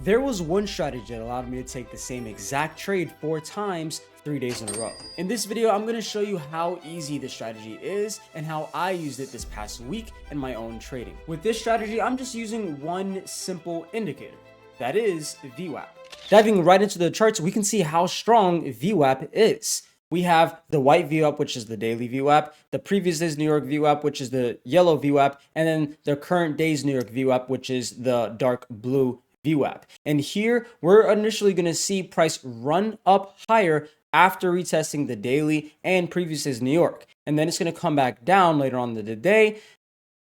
There was one strategy that allowed me to take the same exact trade 4 times 3 days in a row. In this video, I'm going to show you how easy this strategy is and how I used it this past week in my own trading. With this strategy, I'm just using one simple indicator, that is VWAP. Diving right into the charts, we can see how strong VWAP is. We have the white VWAP, which is the daily VWAP, the previous day's New York VWAP, which is the yellow VWAP, and then the current day's New York VWAP, which is the dark blue VWAP. And here we're initially going to see price run up higher after retesting the daily and previous day's New York. And then it's going to come back down later on in the day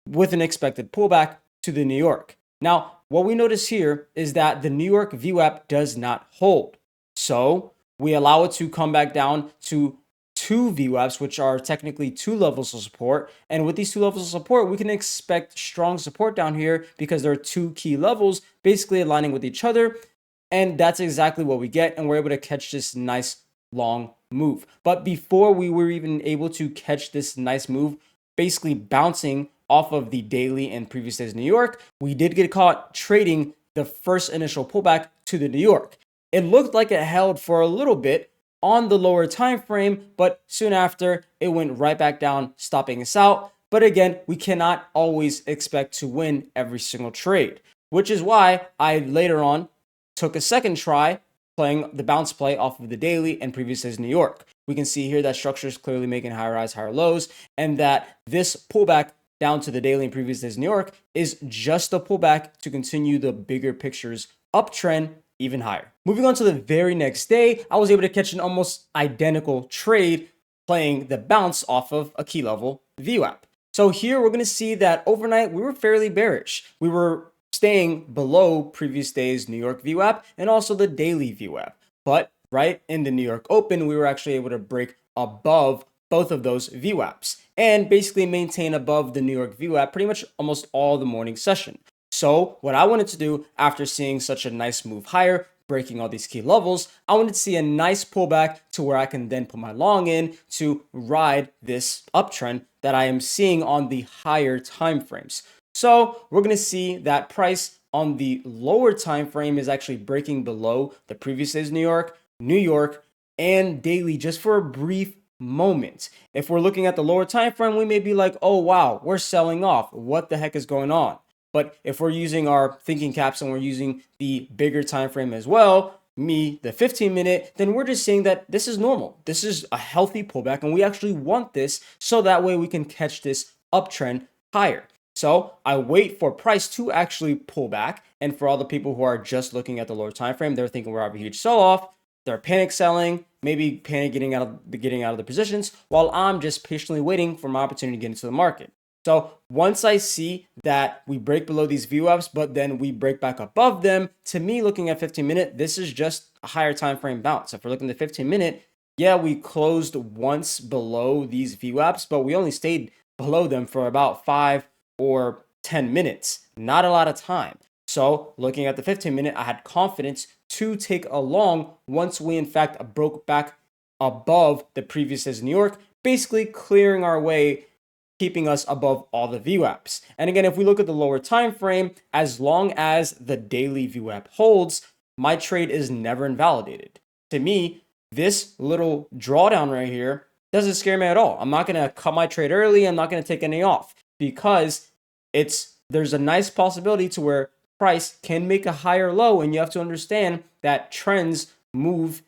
with an expected pullback to the New York. Now, what we notice here is that the New York VWAP does not hold. So we allow it to come back down to 2 VWAPs, which are technically 2 levels of support. And with these 2 levels of support, we can expect strong support down here because there are 2 key levels basically aligning with each other. And that's exactly what we get. And we're able to catch this nice long move. But before we were even able to catch this nice move, basically bouncing off of the daily and previous day's New York, we did get caught trading the first initial pullback to the New York. It looked like it held for a little bit on the lower time frame, but soon after it went right back down, stopping us out. But again, we cannot always expect to win every single trade, which is why I later on took a second try playing the bounce play off of the daily and previous day's New York. We can see here that structure is clearly making higher highs, higher lows, and that this pullback down to the daily and previous day's New York is just a pullback to continue the bigger picture's uptrend even higher. Moving on to the very next day, I was able to catch an almost identical trade playing the bounce off of a key level VWAP. So here we're going to see that overnight we were fairly bearish. We were staying below previous day's New York VWAP and also the daily VWAP. But right in the New York Open, we were actually able to break above both of those VWAPs and basically maintain above the New York VWAP pretty much almost all the morning session. So what I wanted to do after seeing such a nice move higher, breaking all these key levels, I wanted to see a nice pullback to where I can then put my long in to ride this uptrend that I am seeing on the higher time frames. So we're going to see that price on the lower time frame is actually breaking below the previous day's New York, and daily just for a brief moment. If we're looking at the lower time frame, we may be like, oh wow, we're selling off. What the heck is going on? But if we're using our thinking caps and we're using the bigger time frame as well, the 15-minute, then we're just saying that this is normal. This is a healthy pullback and we actually want this so that way we can catch this uptrend higher. So I wait for price to actually pull back. And for all the people who are just looking at the lower time frame, they're thinking we're having a huge sell-off. They're panic selling, maybe panic getting out of the positions, while I'm just patiently waiting for my opportunity to get into the market. So once I see that we break below these VWAPs, but then we break back above them, to me, looking at 15-minute, this is just a higher time frame bounce. If we're looking at the 15-minute, yeah, we closed once below these VWAPs, but we only stayed below them for about 5 or 10 minutes. Not a lot of time. So looking at the 15-minute, I had confidence to take a long once we in fact broke back above the previous day's New York, basically clearing our way, keeping us above all the VWAPs. And again, if we look at the lower time frame, as long as the daily VWAP holds, my trade is never invalidated. To me, this little drawdown right here doesn't scare me at all. I'm not going to cut my trade early. I'm not going to take any off because there's a nice possibility to where price can make a higher low, and you have to understand that trends move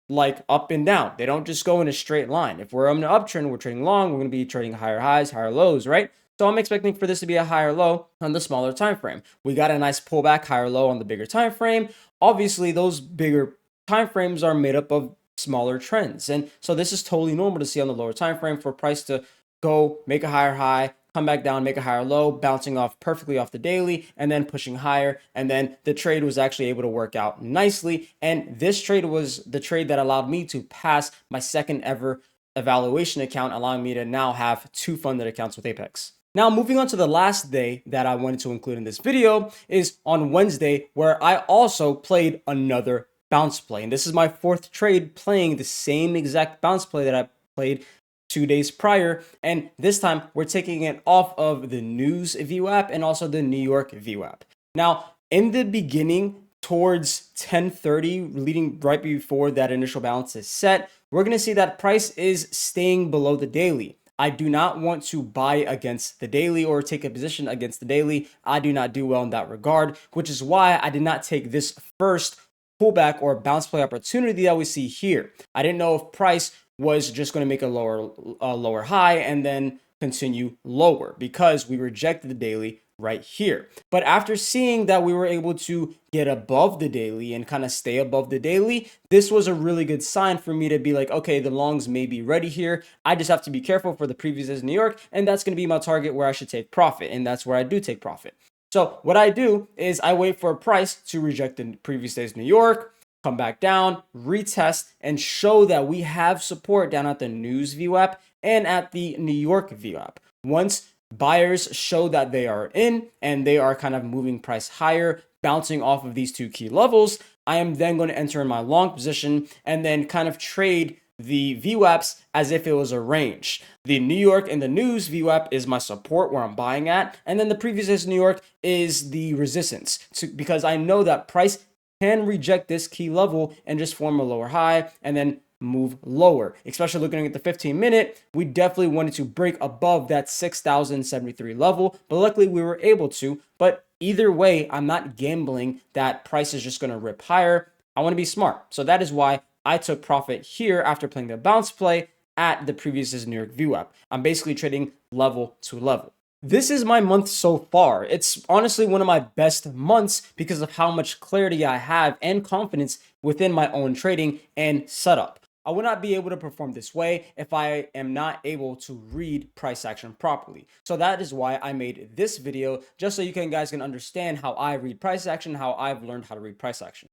like up and down. They don't just go in a straight line. If we're on an uptrend, we're trading long, we're going to be trading higher highs, higher lows, right? So I'm expecting for this to be a higher low on the smaller time frame. We got a nice pullback, higher low on the bigger time frame. Obviously, those bigger time frames are made up of smaller trends. And so this is totally normal to see on the lower time frame for price to go make a higher high, come back down, make a higher low, bouncing off perfectly off the daily, and then pushing higher. And then the trade was actually able to work out nicely. And this trade was the trade that allowed me to pass my second ever evaluation account, allowing me to now have 2 funded accounts with Apex. Now, moving on to the last day that I wanted to include in this video is on Wednesday, where I also played another bounce play. And this is my 4th trade playing the same exact bounce play that I played 2 days prior, and this time we're taking it off of the news VWAP and also the New York VWAP. Now, in the beginning, towards 10:30, leading right before that initial balance is set, we're going to see that price is staying below the daily. I do not want to buy against the daily or take a position against the daily. I do not do well in that regard, which is why I did not take this first pullback or bounce play opportunity that we see here. I didn't know if price was just going to make a lower high and then continue lower because we rejected the daily right here. But after seeing that we were able to get above the daily and kind of stay above the daily, this was a really good sign for me to be like, okay, the longs may be ready here. I just have to be careful for the previous days in New York, and that's going to be my target where I should take profit, and that's where I do take profit. So what I do is I wait for a price to reject the previous day's New York, come back down, retest, and show that we have support down at the news VWAP and at the New York VWAP. Once buyers show that they are in and they are kind of moving price higher, bouncing off of these two key levels, I am then going to enter in my long position and then kind of trade the VWAPs as if it was a range. The New York and the news VWAP is my support where I'm buying at, and then the previous day's New York is the resistance because I know that price can reject this key level and just form a lower high and then move lower. Especially looking at the 15-minute, we definitely wanted to break above that 6,073 level, but luckily we were able to. But either way, I'm not gambling that price is just going to rip higher. I want to be smart. So that is why I took profit here after playing the bounce play at the previous New York VWAP. I'm basically trading level to level. This is my month so far. It's honestly one of my best months because of how much clarity I have and confidence within my own trading and setup. I would not be able to perform this way if I am not able to read price action properly. So that is why I made this video, just so you guys can understand how I read price action, how I've learned how to read price action.